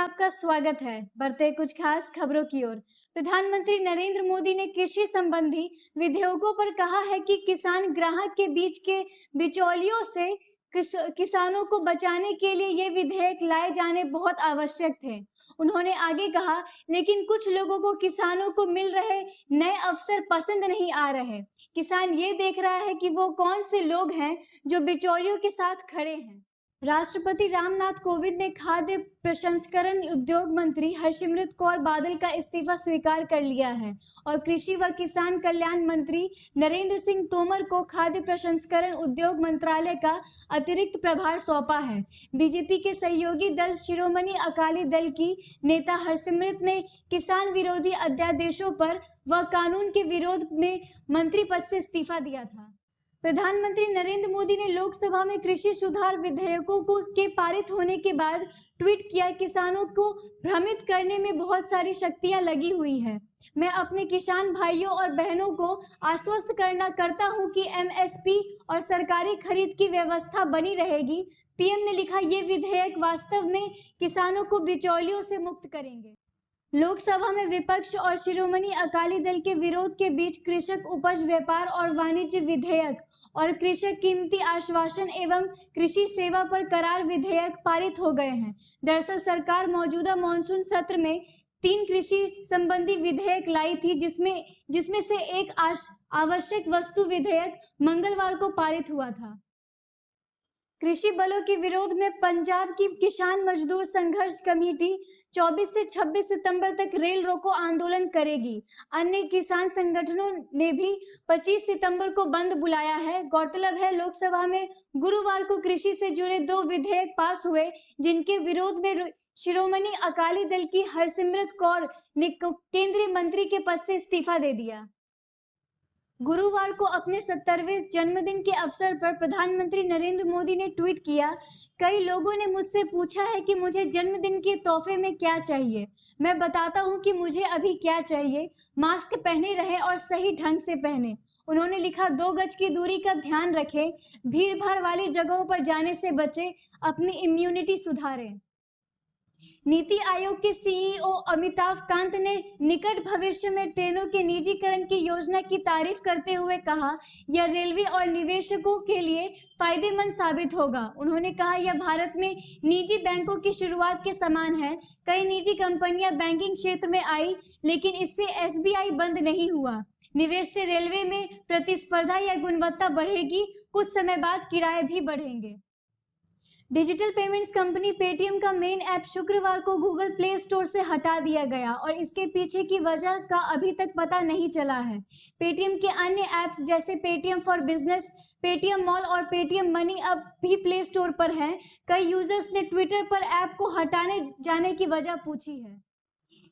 आपका स्वागत है। बढ़ते हैं कुछ खास खबरों की ओर। प्रधानमंत्री नरेंद्र मोदी ने कृषि संबंधी विधेयकों पर कहा है कि किसान ग्राहक के बीच के बिचौलियों से किसानों को बचाने के लिए ये विधेयक लाए जाने बहुत आवश्यक थे। उन्होंने आगे कहा, लेकिन कुछ लोगों को किसानों को मिल रहे नए अवसर पसंद नहीं आ रहे। किसान ये देख रहा है कि वो कौन से लोग हैं जो बिचौलियों के साथ खड़े हैं। राष्ट्रपति रामनाथ कोविंद ने खाद्य प्रसंस्करण उद्योग मंत्री हरसिमरत कौर बादल का इस्तीफा स्वीकार कर लिया है और कृषि व किसान कल्याण मंत्री नरेंद्र सिंह तोमर को खाद्य प्रसंस्करण उद्योग मंत्रालय का अतिरिक्त प्रभार सौंपा है। बीजेपी के सहयोगी दल शिरोमणि अकाली दल की नेता हरसिमरत ने किसान विरोधी अध्यादेशों पर व कानून के विरोध में मंत्री पद से इस्तीफा दिया था। प्रधानमंत्री नरेंद्र मोदी ने लोकसभा में कृषि सुधार विधेयकों के पारित होने के बाद ट्वीट किया, किसानों को भ्रमित करने में बहुत सारी शक्तियां लगी हुई हैं। मैं अपने किसान भाइयों और बहनों को आश्वस्त करता हूं कि एमएसपी और सरकारी खरीद की व्यवस्था बनी रहेगी। पीएम ने लिखा, ये विधेयक वास्तव में किसानों को बिचौलियों से मुक्त करेंगे। लोकसभा में विपक्ष और शिरोमणि अकाली दल के विरोध के बीच कृषक उपज व्यापार और वाणिज्य विधेयक और कृषक कीमती आश्वासन एवं कृषि सेवा पर करार विधेयक पारित हो गए हैं। दरअसल सरकार मौजूदा मॉनसून सत्र में 3 कृषि संबंधी विधेयक लाई थी, जिसमें से एक आवश्यक वस्तु विधेयक मंगलवार को पारित हुआ था। कृषि बलों के विरोध में पंजाब की किसान मजदूर संघर्ष कमेटी 24 से 26 सितंबर तक रेल रोको आंदोलन करेगी। अन्य किसान संगठनों ने भी 25 सितंबर को बंद बुलाया है। गौरतलब है, लोकसभा में गुरुवार को कृषि से जुड़े 2 विधेयक पास हुए, जिनके विरोध में शिरोमणि अकाली दल की हरसिमरत कौर ने केंद्रीय मंत्री के पद से इस्तीफा दे दिया। गुरुवार को अपने 70वें जन्मदिन के अवसर पर प्रधानमंत्री नरेंद्र मोदी ने ट्वीट किया, कई लोगों ने मुझसे पूछा है कि मुझे जन्मदिन के तोहफे में क्या चाहिए। मैं बताता हूं कि मुझे अभी क्या चाहिए, मास्क पहने रहे और सही ढंग से पहने। उन्होंने लिखा, 2 गज की दूरी का ध्यान रखें, भीड़ भाड़ वाली जगहों पर जाने से बचें, अपनी इम्यूनिटी सुधारें। नीति आयोग के सीईओ अमिताभ कांत ने निकट भविष्य में ट्रेनों के निजीकरण की योजना की तारीफ करते हुए कहा, यह रेलवे और निवेशकों के लिए फायदेमंद साबित होगा। उन्होंने कहा, यह भारत में निजी बैंकों की शुरुआत के समान है। कई निजी कंपनियां बैंकिंग क्षेत्र में आई, लेकिन इससे एसबीआई बंद नहीं हुआ। निवेश से रेलवे में प्रतिस्पर्धा या गुणवत्ता बढ़ेगी। कुछ समय बाद किराए भी बढ़ेंगे। डिजिटल पेमेंट्स कंपनी पेटीएम का मेन ऐप शुक्रवार को गूगल प्ले स्टोर से हटा दिया गया और इसके पीछे की वजह का अभी तक पता नहीं चला है। पेटीएम के अन्य ऐप्स जैसे Paytm for business, Paytm mall और पेटीएम मनी अब भी प्ले स्टोर पर हैं। कई यूजर्स ने ट्विटर पर ऐप को हटाने जाने की वजह पूछी है।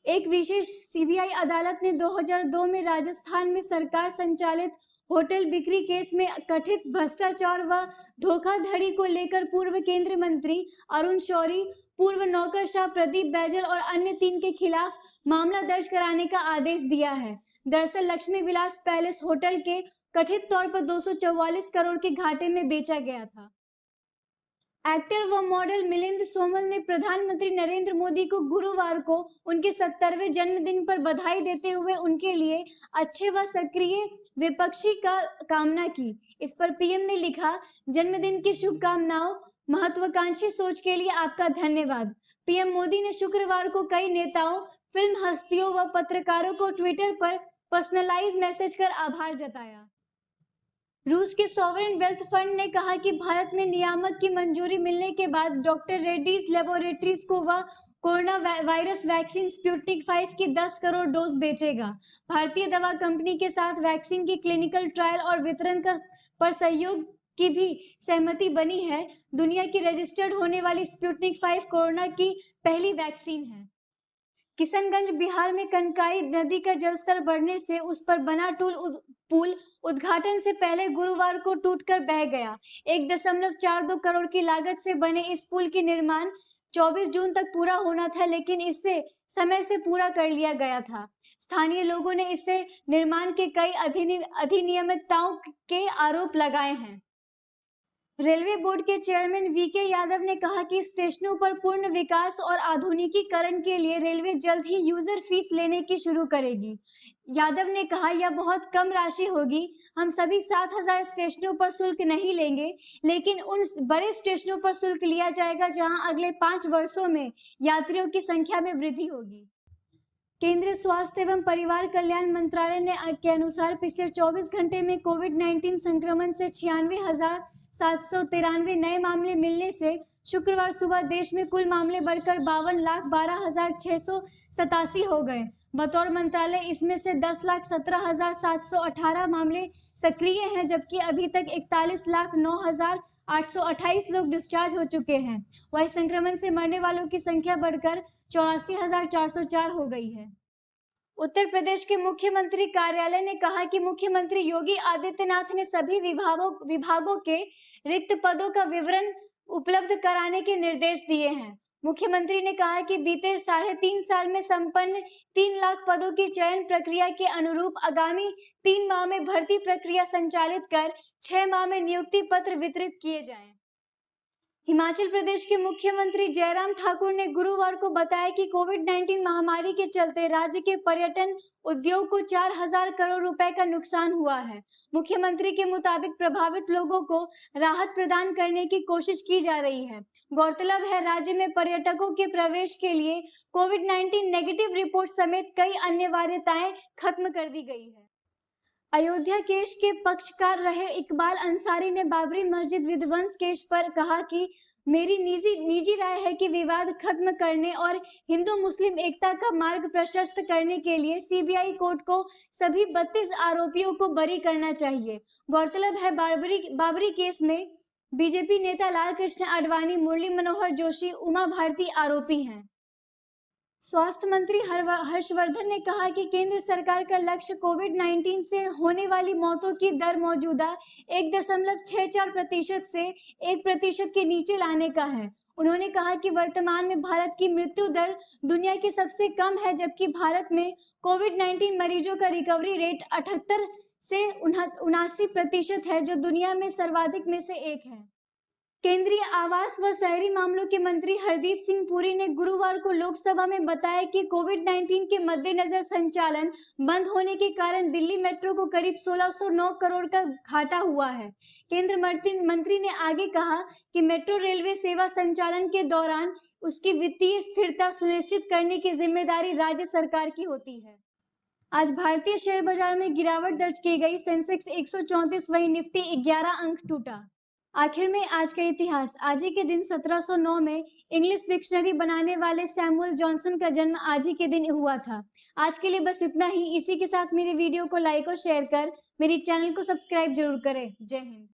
एक विशेष सीबीआई अदालत ने 2002 में राजस्थान में सरकार संचालित होटल बिक्री केस में कथित भ्रष्टाचार व धोखाधड़ी को लेकर पूर्व केंद्रीय मंत्री अरुण शौरी, पूर्व नौकरशाह प्रदीप बैजल और अन्य 3 के खिलाफ मामला दर्ज कराने का आदेश दिया है। दरअसल लक्ष्मी विलास पैलेस होटल के कथित तौर पर 244 करोड़ के घाटे में बेचा गया था। एक्टर व मॉडल मिलिंद सोमल ने प्रधानमंत्री नरेंद्र मोदी को गुरुवार को उनके 70वें जन्मदिन पर बधाई देते हुए उनके लिए अच्छे व सक्रिय विपक्षी का कामना की। इस पर पीएम ने लिखा, जन्मदिन की शुभकामनाओं, महत्वाकांक्षी सोच के लिए आपका धन्यवाद। पीएम मोदी ने शुक्रवार को कई नेताओं, फिल्म हस्तियों व पत्रकारों को ट्विटर पर पर्सनलाइज मैसेज कर आभार जताया। रूस के सॉवरेन वेल्थ फंड ने कहा कि भारत में नियामक की मंजूरी मिलने के बाद डॉक्टर रेड्डीज लेबोरेटरीज को वह कोरोना वायरस वैक्सीन स्पुतनिक 5 की 10 करोड़ डोज बेचेगा। भारतीय दवा कंपनी के साथ वैक्सीन की क्लिनिकल ट्रायल और वितरण पर सहयोग की भी सहमति बनी है। दुनिया की रजिस्टर्ड होने वाली स्पुतनिक 5 कोरोना की पहली वैक्सीन है। किशनगंज बिहार में कनकाई नदी का जलस्तर बढ़ने से उस पर बना पुल उद्घाटन से पहले गुरुवार को टूटकर बह गया। 1.42 करोड़ की लागत से बने इस पुल की निर्माण 24 जून तक पूरा होना था, लेकिन इसे समय से पूरा कर लिया गया था। स्थानीय लोगों ने इससे निर्माण के कई अधिनियमितताओं के आरोप लगाए हैं। रेलवे बोर्ड के चेयरमैन वीके यादव ने कहा कि स्टेशनों पर पूर्ण विकास और आधुनिकीकरण के लिए रेलवे जल्द ही यूजर फीस लेने की शुरू करेगी। यादव ने कहा, यह बहुत कम राशि होगी। हम सभी 7,000 स्टेशनों पर शुल्क नहीं लेंगे, लेकिन उन बड़े स्टेशनों पर शुल्क लिया जाएगा जहां अगले 5 वर्षों में यात्रियों की संख्या में वृद्धि होगी। केंद्रीय स्वास्थ्य एवं परिवार कल्याण मंत्रालय के अनुसार पिछले 24 घंटे में कोविड-19 संक्रमण से 96,793 नए मामले मिलने से शुक्रवार सुबह देश में कुल मामले बढ़कर 52,12,687 हो गए। बतौर मंत्रालय इसमें से 10,17,718 मामले सक्रिय हैं, जबकि अभी तक 41,09,828 लोग डिस्चार्ज हो चुके हैं। वहीं संक्रमण से मरने वालों की संख्या बढ़कर 84,404 हो गई है। उत्तर प्रदेश के मुख्यमंत्री कार्यालय ने कहा कि मुख्यमंत्री योगी आदित्यनाथ ने सभी विभागों के रिक्त पदों का विवरण उपलब्ध कराने के निर्देश दिए हैं। मुख्यमंत्री ने कहा कि बीते 3.5 साल में संपन्न 3 लाख पदों की चयन प्रक्रिया के अनुरूप आगामी 3 माह में भर्ती प्रक्रिया संचालित कर 6 माह में नियुक्ति पत्र वितरित किए जाएं। हिमाचल प्रदेश के मुख्यमंत्री जयराम ठाकुर ने गुरुवार को बताया कि कोविड-19 महामारी के चलते राज्य के पर्यटन उद्योग को 4,000 करोड़ रुपए का नुकसान हुआ है। मुख्यमंत्री के मुताबिक प्रभावित लोगों को राहत प्रदान करने की कोशिश की जा रही है। गौरतलब है, राज्य में पर्यटकों के प्रवेश के लिए कोविड-19 नेगेटिव रिपोर्ट समेत कई अन्य वरीयताएं खत्म कर दी गई है। अयोध्या केस के पक्षकार रहे इकबाल अंसारी ने बाबरी मस्जिद विध्वंस केस पर कहा कि मेरी निजी राय है कि विवाद खत्म करने और हिंदू मुस्लिम एकता का मार्ग प्रशस्त करने के लिए सीबीआई कोर्ट को सभी 32 आरोपियों को बरी करना चाहिए। गौरतलब है, बाबरी केस में बीजेपी नेता लाल कृष्ण आडवाणी, मुरली मनोहर जोशी, उमा भारती आरोपी हैं। स्वास्थ्य मंत्री हर्षवर्धन ने कहा कि केंद्र सरकार का लक्ष्य कोविड-19 से होने वाली मौतों की दर मौजूदा 1.64% से 1% के नीचे लाने का है। उन्होंने कहा कि वर्तमान में भारत की मृत्यु दर दुनिया की सबसे कम है, जबकि भारत में कोविड-19 मरीजों का रिकवरी रेट 78 से 79% है, जो दुनिया में सर्वाधिक में से एक है। केंद्रीय आवास व शहरी मामलों के मंत्री हरदीप सिंह पुरी ने गुरुवार को लोकसभा में बताया कि कोविड-19 के मद्देनजर संचालन बंद होने के कारण दिल्ली मेट्रो को करीब 1609 करोड़ का घाटा हुआ है। केंद्र मंत्री ने आगे कहा कि मेट्रो रेलवे सेवा संचालन के दौरान उसकी वित्तीय स्थिरता सुनिश्चित करने की जिम्मेदारी राज्य सरकार की होती है। आज भारतीय शेयर बाजार में गिरावट दर्ज की गई। सेंसेक्स 134, वहीं निफ्टी 11 अंक टूटा। आखिर में आज का इतिहास। आज ही के दिन 1709 में इंग्लिश डिक्शनरी बनाने वाले सैमुअल जॉनसन का जन्म आज ही के दिन हुआ था। आज के लिए बस इतना ही। इसी के साथ मेरी वीडियो को लाइक और शेयर कर मेरी चैनल को सब्सक्राइब जरूर करें। जय हिंद।